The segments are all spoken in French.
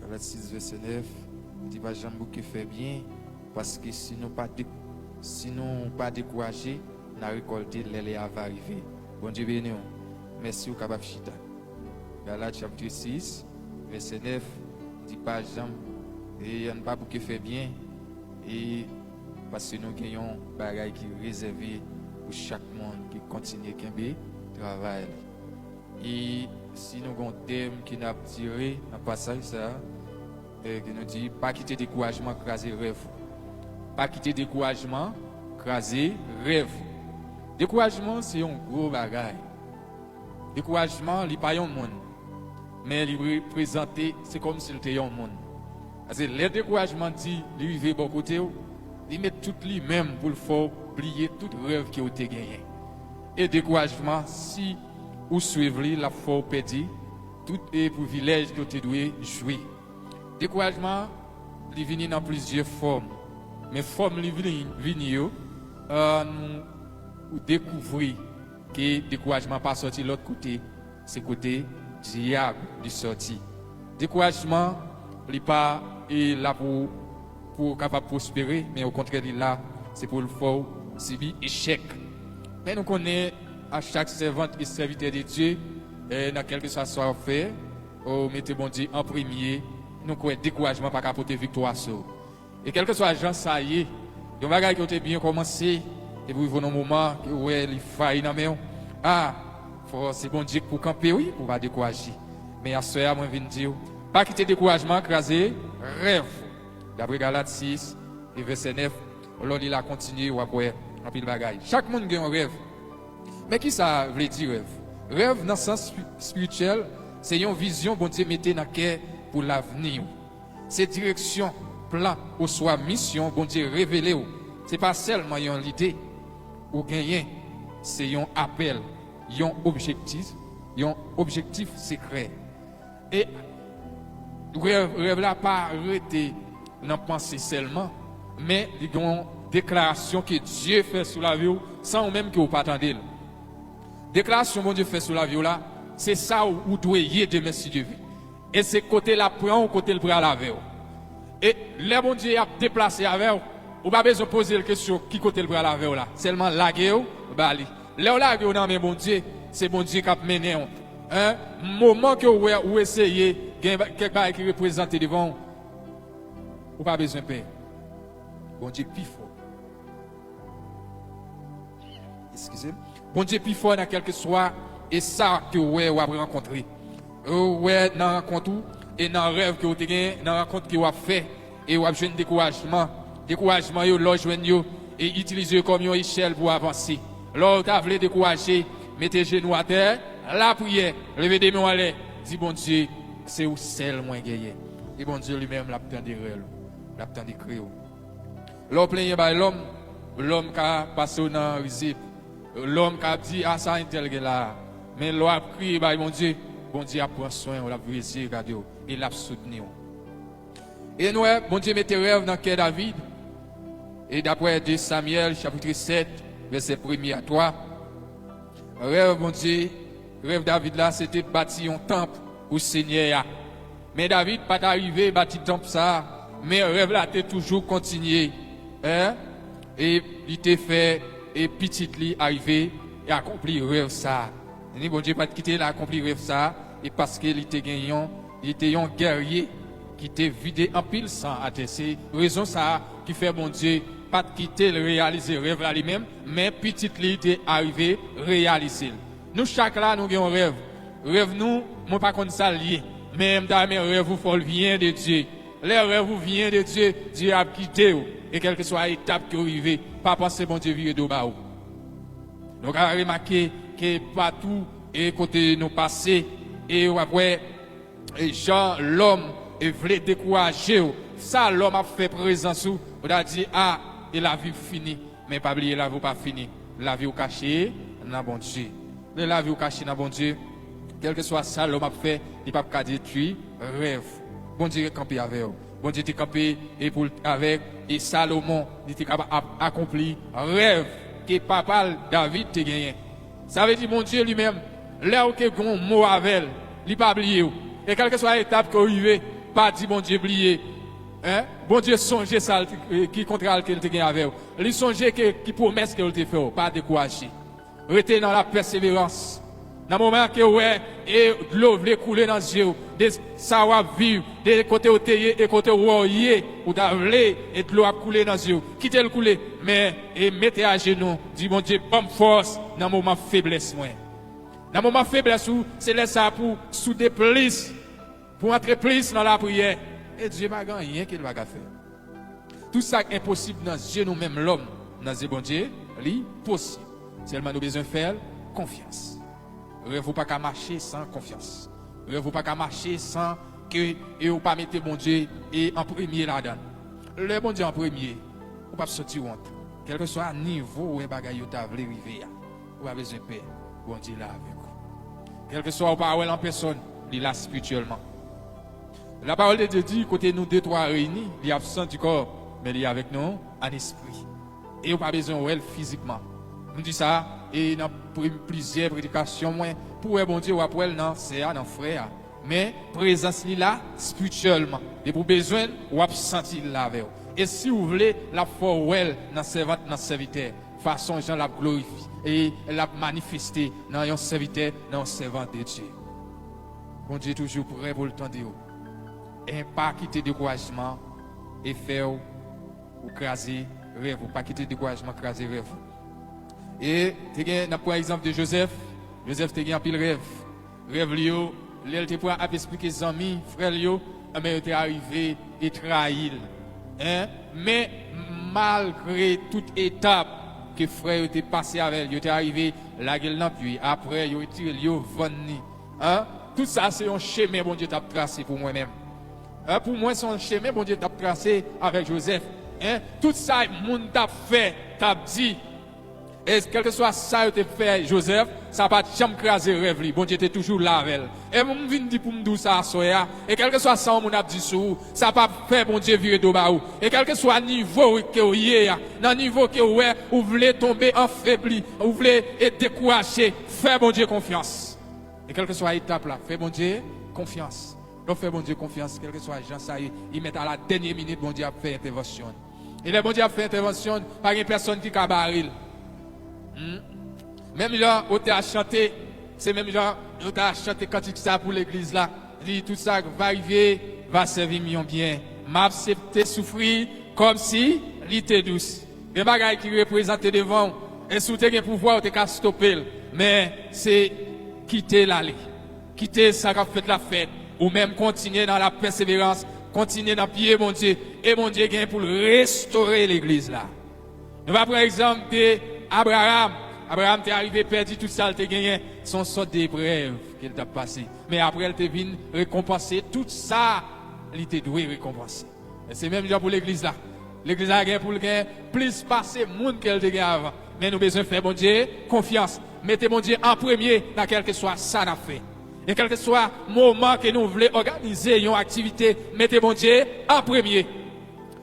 Galates 6, verset 9, il dit, pas jamais qui fait bien, parce que si nous pas découragés, nous avons récolté les va arriver. Bon Dieu béni. Merci au capable chita. Galates chapitre 6, verset 9, il dit, pas jamais, et il n'y a pas qui fait bien, et parce que nous gagnons des bagages qui sont réservés pour chaque monde qui continue à travailler. Et si nous avons un thème qui n'a pas tiré, un passage ça, qui nous dit pas quitter découragement, craser rêve. Pas quitter découragement, craser rêve. Découragement, c'est un gros bagage. Découragement, il n'est pas un monde. Mais il représente, c'est comme s'il était un monde. Parce que le découragement dit, il vit bon côté, il met tout lui-même pour le faire oublier tout rêve qui a été gagné. Et découragement, si vous suivez la foi perdue, tout les privilèges que vous devez jouer. Découragement, il vient dans plusieurs formes. Mais forme il vient, nous découvrir que le découragement pas sorti de l'autre côté, c'est côté diable du sorti. Découragement, il n'est pas là pour capable prospérer, mais au contraire, il est là, c'est pour le faire subir échec. Mais nous connaissons à chaque servante et serviteur de Dieu, dans quel que soit ce fait, mettez bon Dieu en premier, nous connaissons découragement par apporter victoire sur. Et quel que soit Jean, ça y est, il y a un bagage qui a bien commencé, et puis il y a un moment où il faillit dans la main. Ah, c'est bon Dieu pour camper, oui, pour ne pas décourager. Mais à ce moment, je viens dire, pas quitter découragement, craser, rêve. D'après Galates 6, et verset 9, l'on il a continué ou après, en pile bagaille. Chaque monde a un rêve. Mais qui ça veut dire rêve? Rêve, dans le sens spirituel, c'est une vision, bon Dieu, mettez dans le cœur pour l'avenir. C'est direction, plan, ou soit mission, bon Dieu, révélé. Ce n'est pas seulement une idée ou gagner, c'est un appel, un objectif secret. Et rêve là pas arrêté dans penser seulement, mais il y a une déclaration que Dieu fait sur la vie sans même que vous pas attendez. Déclaration que Dieu fait sur la vie là, c'est ça où vous devez y aider merci Dieu. Et c'est côté la prend ou côté le bras la veille. Et les bon Dieu a déplacé avec vous, vous pas besoin de poser la question qui côté le bras la veille là, seulement laguer ou bali. Là laguer dans mes bon Dieu, c'est bon Dieu qui a mené un moment que vous essayez quelqu'un qui représente devant ou pas besoin de paix. Bon Dieu plus fort. Excusez. Bon Dieu plus fort dans quel que soit et ça que vous avez rencontré. Ouais dans rencontre et dans rêve que vous avez gagné, dans rencontre que vous avez fait et vous avez joué un découragement vous l'joindre et utiliser comme une échelle pour avancer. Là vous avez décourager, mettez genoux à terre, la prière, levez des mains en l'air, dis bon Dieu, c'est où seul moins gagné. Et bon Dieu lui-même l'a tant de réel, l'a tant de créer. L'homme plein par l'homme qui a passé dans risible, l'homme qui a dit ah ça intel là, mais l'homme a crié par bon Dieu a pris soin, on l'a brisé, regardez, il l'a soutenu. Et nous, bon Dieu mettez rêve dans le cœur David. Et d'après 2 Samuel, chapitre 7, verset 1 à 3, rêve, bon Dieu, rêve David là, c'était bâtir un temple au Seigneur. Mais David pas arrivé à bâtir un temple ça, mais rêve là, était toujours continué. Et il était fait, et petit lui arrivé et accompli rêve ça. Et bon Dieu pas quitter l'accompli rêve ça, et parce qu'il était gagnant, il était un guerrier qui était vidé en pile sang à terre. C'est raison ça qui fait bon Dieu pas quitter le réaliser rêve là lui-même, mais petit lui était arrivé réaliser. Nous chaque là nous avons un rêve. Rêve nous, moi pas comme ça lié, mais mes rêve vous faut vient de Dieu. Les rêves vous viennent de Dieu, Dieu a quitté et quelle que soit l'étape que vous vivez, pas penser bon Dieu vire de bas. Donc à remarquer que partout et côté nous passer et après Jean l'homme et voulait décourager ça l'homme a fait présence ou on a dit ah et la vie finie mais pas oublier la vie pas finie la vie au caché dans bon Dieu la vie au caché dans bon Dieu quel que soit ça l'homme a fait il pas qu'à détruire rêve bon Dieu camper avec eux bon Dieu t'es campé et pour avec et Salomon il était capable d'accomplir rêve que papa David t'a gagné ça veut dire mon Dieu lui-même là où que gon mot avec il pas oublié et quelle que soit l'étape que vous vivez pas dit bon Dieu oublier. Hein? Bon Dieu songe ça qui contrat qu'il te gagne avec. Il songe qui promesse qu'il te fait, pas décourager. Restez dans la persévérance. Dans le moment que ouais et l'eau veut couler dans les yeux, ça va vivre, des côtés où et côté où ou d'avler et de l'eau a couler dans les yeux. Quittez le couler, mais et mettez à genoux, dit mon Dieu, bonne force dans le moment de faiblesse. Dans le moment de faiblesse, c'est là ça pour souder plus, pour entrer plus dans la prière. Et Dieu n'a rien qu'il va faire. Tout ça est impossible dans Dieu, nous-mêmes, l'homme, dans Dieu, bon Dieu, c'est possible. Seulement nous besoin de faire confiance. Il ne faut pas marcher sans confiance. Il ne faut pas marcher sans que vous pas mettre bon Dieu et en premier là-dedans. Le bon Dieu en premier, vous ne pas sortir honte. Quel que soit le niveau où vous avez arrivé, vous avez besoin de paix. Bon Dieu là avec vous. Quel que soit vos paroles en personne, il est là spirituellement. La parole de Dieu dit, côté nous deux, trois réunis, il est absent du corps, mais il est avec nous en esprit. Et vous n'avez pas besoin de physiquement. Nous dit ça, et dans plusieurs prédications, pour bon Dieu, ou après, non, c'est un frère. Mais présence là, spirituellement. Et pour besoin, ou sentir là avec vous. Et si vous voulez, la foi, dans servante, dans serviteur, façon, Jean l'a glorifié, et l'a manifesté dans un serviteur, dans un servant de Dieu. Bon Dieu est toujours prêt pour le temps de vous. Et pas quitter découragement, et faire ou craser rêve, ou pas quitter découragement, craser rêve. Et tu prends l'exemple de Joseph. Joseph te un pile rêve. Rêve Lio, il te prend à expliquer ses amis, frères Lio, mais il est arrivé et trahi. Hein? Mais malgré toute étape que frère était passé avec, il est arrivé la gueule dans puis après il est tiré Lio venu. Hein? Tout ça c'est un chemin bon Dieu t'a tracé pour moi-même. Hein? Pour moi c'est un chemin bon Dieu t'a tracé avec Joseph. Hein? Tout ça monde t'a fait, t'a dit. Et quel que soit ça que tu fait, Joseph, ça n'a pas jamais crasé rêve. Bon Dieu était toujours là avec elle. Et je viens dire pour me dire ça, soya. Et quel que soit ça, on a dit sous, ça n'a pas fait bon Dieu virer de bas. Et quel que soit le niveau que vous y dans le niveau que vous voulez tomber en faibli, vous voulez être découragé, faites bon Dieu confiance. Et quelle que soit l'étape là, faites bon Dieu confiance. Donc faites bon Dieu confiance, quel que soit les gens, ça y est, ils mettent à la dernière minute, bon Dieu a fait intervention. Et le bon Dieu a fait intervention, pas une personne qui a barré. Même là, où tu as chanté, c'est même là, où tu as chanté quand tu ça pour l'église là. Dit tout ça va arriver, va servir million bien. M'accepter souffrir comme si il était douce. Des bagages qui représentent devant, et sous tes pouvoir, tu as stoppé. Mais c'est quitter l'allée, quitter ça qui a fait la fête, ou même continuer dans la persévérance, continuer dans le pied, mon Dieu, et mon Dieu vient pour restaurer l'église là. Nous va par exemple de Abraham. Abraham t'est arrivé, perdu tout ça, il t'a gagné son sort d'épreuve qu'il t'a passé. Mais après, il t'a venu récompenser tout ça, il t'a doué récompenser. Et c'est même genre pour l'église là. L'église a gagné pour le gagner, plus passer monde qu'elle t'a gagné avant. Mais nous besoin de faire, bon Dieu, confiance. Mettez mon Dieu en premier dans quel que soit ça n'a fait. Et quel que soit le moment que nous voulons organiser une activité, mettez mon Dieu en premier.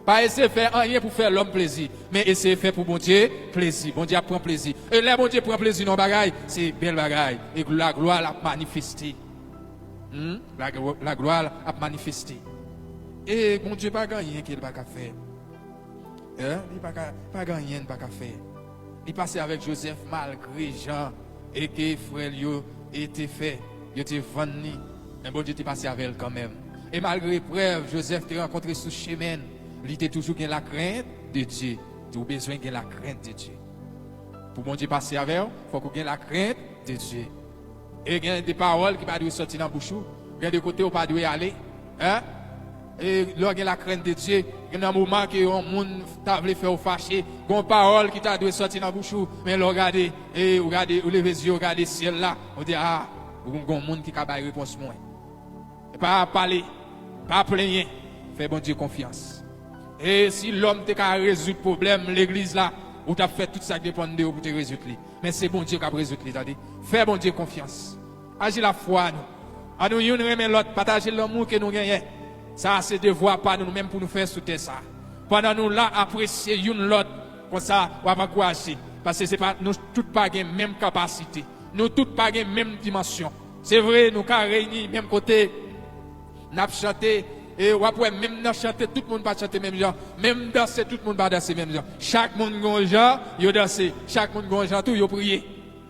Pas essayer de faire rien pour faire l'homme plaisir, mais essayer de faire pour bon Dieu plaisir. Bon Dieu prend plaisir. Et là, bon Dieu prend plaisir dans le bagaille, c'est belle bagaille. Et la gloire a manifesté. La gloire a manifesté. Et bon Dieu pas gagné qu'il va faire. Il pas gagné pas faire. Il passait avec Joseph malgré Jean et que frère Lio était fait, il était vendu. Mais bon Dieu était passé avec elle quand même. Et malgré preuve, Joseph t'a rencontré sous chemin. Il était toujours la crainte de Dieu. Tu as besoin de la crainte de Dieu. Pour bon Dieu passer avec vous, il faut que vous ayez la crainte de Dieu. Et il y a des paroles qui ne doivent pas sortir dans la bouche. Il y a des côtés où pas doivent aller. Hein? Et là, il y a la crainte de Dieu. Il y a un moment que le monde t'a voulu faire fâcher. Il y a une parole qui t'a dû sortir dans la bouche. Mais là, regardez, et regardez, vous levez les yeux, regardez le ciel là. Vous dites, ah, il y a un monde qui a une réponse moins. Pas parler, pas plaigner. Fais bon Dieu confiance. Et si l'homme t'a résoudre le problème, l'église là, où tu as fait tout ça qui dépend de vous pour te résoudre. Mais c'est bon Dieu qui a résoudre. Fais bon Dieu confiance. Agis la foi, nous. À nous, nous remet l'autre, partager l'amour que nous gagnons. Ça, c'est devoir pas nous-mêmes pour nous faire soutenir ça. Pendant nous là, apprécier l'autre, comme ça, on va encourager. Parce que c'est pas, nous tous pas la même capacité. Nous tous pas la même dimension. C'est vrai, nous avons réunis, même côté, nous avons chanté. Et après, même dans chanter, tout le monde va chanter même genre. Même danser, tout le monde va danser même genre. Chaque monde a un genre, il danse. Chaque monde a un genre, tout, il prie.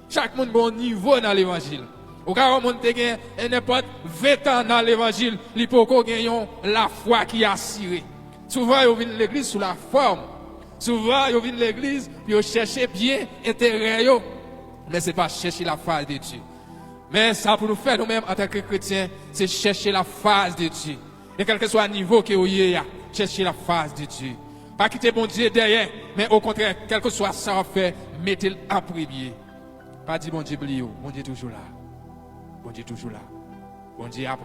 Chaque monde a un niveau dans l'évangile. Au cas où on a n'importe 20 ans dans l'évangile, il peut gagner la foi qui est assurée. Souvent, ils viennent l'église sous la forme. Souvent, ils viennent l'église, puis ils cherchent bien intérêt. Mais ce n'est pas chercher la face de Dieu. Mais ça, pour nous faire nous-mêmes en tant que chrétiens, c'est chercher la face de Dieu. Et quel que soit le niveau que vous ayez, chercher la face de Dieu. Pas quitter bon Dieu derrière, mais au contraire, quel que soit ça à faire, mettez-le en premier. Pas dire bon Dieu, bon Dieu toujours là. Bon Dieu toujours là. Bon Dieu a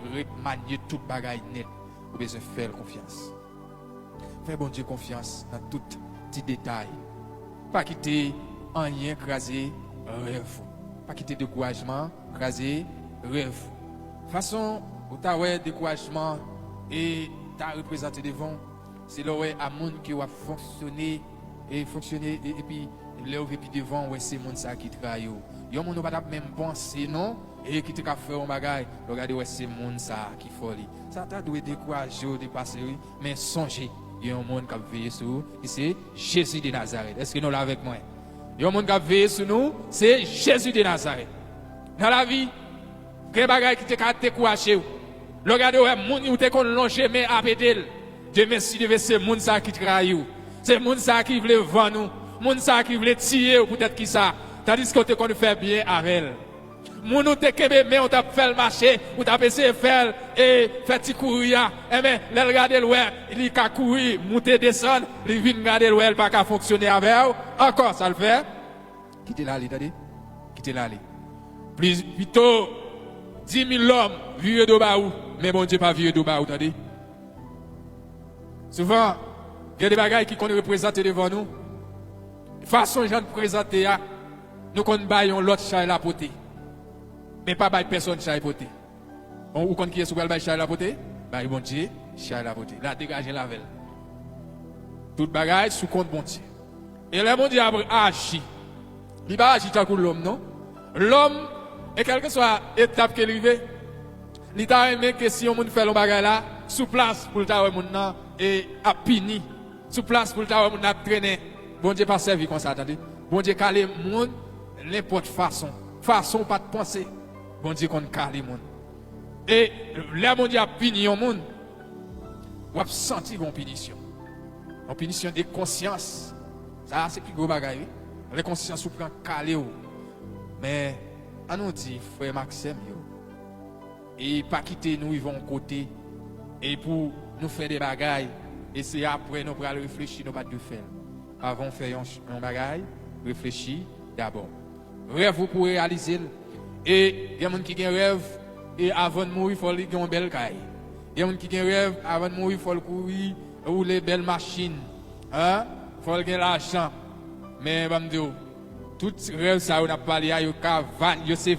manié toute bagaille net. Vous besoin faire confiance. Faites bon Dieu confiance dans tout petit détail. Pas quitter en rien craser rêve. Pas quitter découragement, craser rêve. De toute façon, vous avez découragement et tu as représenté devant. C'est là où il y a un monde qui va fonctionner et puis là où il devant, c'est le monde qui travaille. Il y a un monde qui ne va pas même penser, non? Et qui te fait un bagage, regardez où c'est le monde qui folie. Ça t'a dû décourager, dépasser, mais songez, il y a un monde qui a veillé sur nous, c'est Jésus de Nazareth. Est-ce que nous l'avons avec moi? Il y a un monde qui a veillé sur nous, c'est Jésus de Nazareth. Dans la vie, quel bagage qui te découragé? Regardez où est le monde qui te longe, mais à pédale. Dieu merci de c'est le monde qui travaille. C'est le monde qui veut vendre nous. Le monde qui veut tirer, peut-être qui ça. Tandis que tu fait bien avec elle. Moun ou te kebe mais on t'a fait le marché, ou t'a essayé de faire et faire petit courir. Eh bien, le regarder l'oué, il a courir, monter descendre, il vient regarder l'oué, il pas qu'à fonctionner avec eux. Encore ça le fait. Quittez là, attendez. Quittez là. Plus plutôt 10 000 hommes vieux de baou, mais bon Dieu pas vieux de baou, attendez. Souvent, il y a des bagages qui qu'on représente devant nous. Façon gens de présenter, nous qu'on baillons l'autre chat la potée. Mais pas by personne chat poté. Ou quand qui est sur le chat la poté? Bah bon Dieu, chat la poté. Là dégager la velle. Tout bagage sous compte bon Dieu. Et le bon Dieu a agi. Il va agir tant que l'homme non. L'homme et quelle que soit étape qu'il arrive, il t'a aimé que si on fait le bagage là, sous place pour le tawer mon nan et a puni. Sous place pour le tawer mon a traîner. Bon Dieu pas servi comme ça attendez. Bon Dieu calé monde n'importe façon pas de penser. Bon Dieu qu'on calme les monde. Et là, mon Dieu a puni le monde. Vous avez senti une punition. Une punition de conscience. Ça, c'est plus gros bagaille. La conscience vous prend calé. Mais, à nous dit, frère Maxime, et pas quitter nous, ils vont côté. Et pour nous faire des bagailles, et c'est après nous pourrons réfléchir, nous pas de faire. Avant de faire un bagaille, réfléchir d'abord. Rêve vous pour réaliser. Et il y a des gens qui ont un rêve, et avant de mourir, il faut qu'ils aient une belle caille. Il y a des gens qui ont un rêve, avant de mourir, il faut courir, ou les belles machines. Il faut qu'ils aient l'argent. Mais, je dis, tout rêve, ça, on a parlé, c'est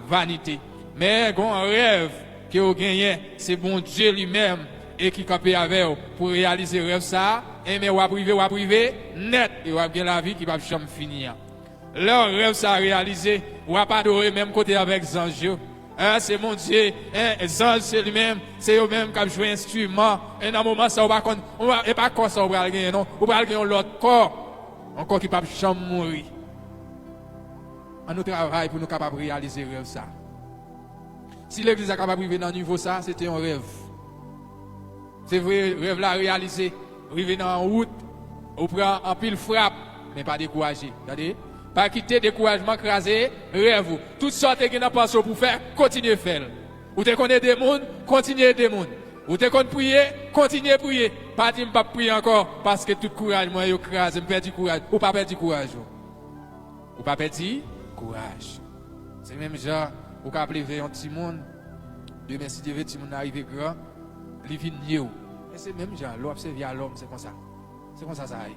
vanité. Mais, un rêve que vous gagnez, c'est bon Dieu lui-même, et qui campe avec vous pour réaliser le rêve, ça, et mais, vous privé, net, et vous avez la vie qui va jamais finir. Leur rêve, ça a réalisé. Ou pas adorer même côté avec Zange. C'est mon Dieu. Zange, c'est lui-même. C'est eux-mêmes qui ont joué un instrument. Et dans un moment, ça, on va pas comme ça, on va gagner, non. On va gagner l'autre corps. Un corps qui ne peut jamais mourir. On nous travaille pour nous capables de réaliser le rêve, ça. Si l'église est capable de vivre dans le niveau, ça, c'était un rêve. C'est vrai, rêve là réalisé. Arriver dans la route, on prend un pile frappe, mais pas découragé. Regardez. Pas quitter découragement, craser, rêve. Toutes sortes de gens passent pour faire, continuez à faire. Vous te connaissez des mondes, continuez des mondes. Vous te connaissez prier, continuez à prier. Pas dire pas prier encore, parce que tout courage, moi, je crase, je perds du courage. Ou pas perdre du courage. Ou pas perdre du courage. C'est même genre, vous pouvez appeler un petit monde. Demain, si Dieu veut, si monde arrive grand, il vient mieux. Et c'est même genre, l'observer à l'homme, c'est comme ça. C'est comme ça, ça arrive.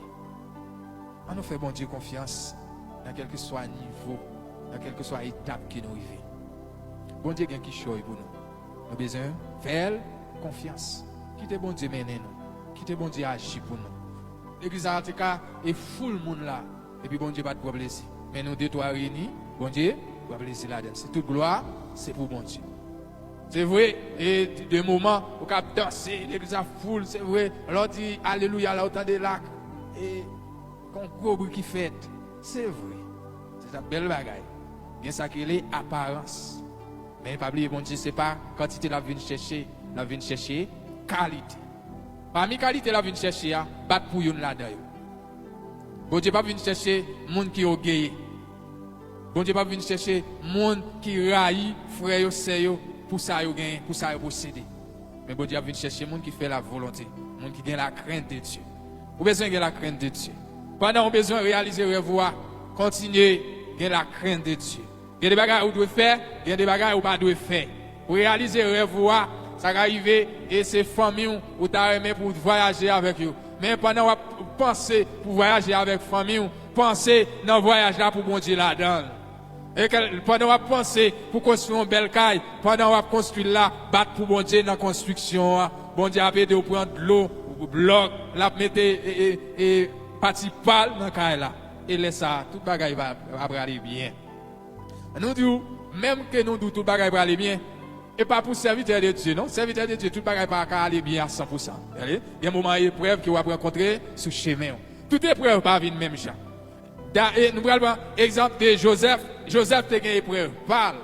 On nous fait bon Dieu confiance. Dans quel que soit niveau, dans quelle que soit étape qui nous arrive. Bon Dieu, il y a qui choisit pour nous. Nous avons besoin de faire confiance. Quittez bon Dieu mener nous. Quittez bon Dieu agir pour nous. L'église Artica est full monde là. Et puis bon Dieu va te blesser. Mais nous deux, trois réunis, bon Dieu va blesser là-dedans. C'est toute gloire, c'est pour bon Dieu. C'est vrai, et de moments où on danser, l'église a foule, c'est vrai. Alors dit alléluia, là, autant de lacs. Et qu'on gros bruit qui fait. C'est vrai. C'est une belle bagaille. Bien ça qui est apparence. Mais pas oublier, bon Dieu, c'est pas quantité la vient chercher qualité. Parmi qualité la vient chercher, battre pour une là-dedans. Bon Dieu pas venir chercher monde qui est gay. Bon Dieu pas venir chercher monde qui raille frère yo sœur yo pour ça yo gagne, pour ça yo posséder. Mais bon Dieu a venir chercher monde qui fait la volonté, monde qui gagne la crainte de Dieu. Vous besoin de la crainte de Dieu. Pendant on besoin de réaliser rêve, continuer gagner la crainte de Dieu. Il y a des bagages où vous devez faire, il y a des bagages où vous ne devez pas faire. Pour réaliser rêve, ça va arriver et c'est famille où tu as aimé pour voyager avec eux. Mais pendant que vous pensez pour voyager avec famille, pensez dans le voyage là pour bon Dieu là-dedans. Et pendant que vous pensez pour construire une belle caille, pendant que vous construisez là, battre pour bon Dieu dans la construction, bon Dieu a aidé vous prendre de l'eau, bloc, la mettre et partie pâle dans la caille là. Et laisse ça, tout le bagage va aller bien. Nous disons, même que nous disons tout le bagage va aller bien, et pas pour serviteur de Dieu, non? Serviteur de Dieu, tout le bagage va aller bien à 100%. Il y a un moment d'épreuve que vous allez rencontrer sur le chemin. Toute épreuve va venir même genre. Nous prenons l'exemple de Joseph. Joseph a une épreuve. Parle.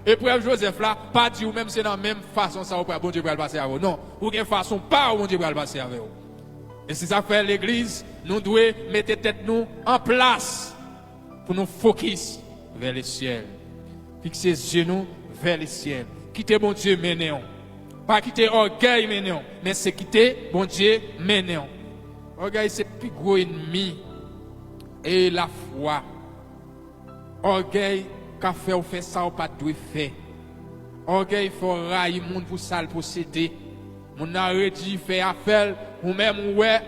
Épreuve Joseph là, pas dit ou même c'est dans la même façon ça, bon Dieu va le passer avec vous. Non, ou une façon pas bon Dieu va le passer avec vous. Et c'est ça que fait l'église, nous devons mettre tête nous en place pour nous focus vers le ciel. Fixer les yeux vers le ciel. Quitter bon Dieu mener. Pas quitter orgueil mener, mais c'est quitter bon Dieu mener. Orgueil c'est le plus gros ennemi. Et la foi. Orgueil, qu'a fait ou fait ça ou pas doit faire. Orgueil faut railler monde pour ça le posséder. Mon arrête dit fait affaire ou même ouais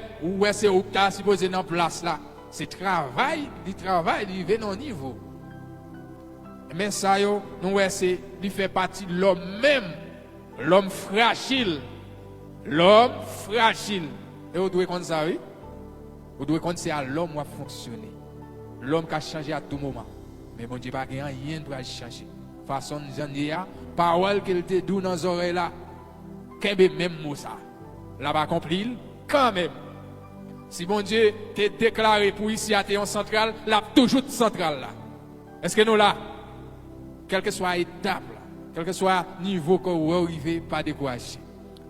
c'est où tu as supposé dans place là. C'est travail, il vient au niveau. Mais ça yo, nous c'est il fait partie de l'homme même, l'homme fragile. L'homme fragile. Et vous devez connaître ça, oui? Vous devez connaître c'est à l'homme qui a fonctionné. L'homme qui a changé à tout moment. Mais bon Dieu pas rien pour changer. Façon de parole qu'il te dit dans les oreilles là. Qu'est-ce même mot ça? Là-bas accompli quand même. Si bon Dieu t'a déclaré pour ici à Théon central, là toujours central là. Est-ce que nous là, quelle que soit l'étape, quel que soit le niveau que vous arrivez, pas décourager.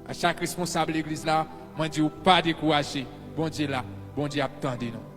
À chaque responsable de l'église là, moi dis pas décourager. Bon Dieu là, bon Dieu attendez nous.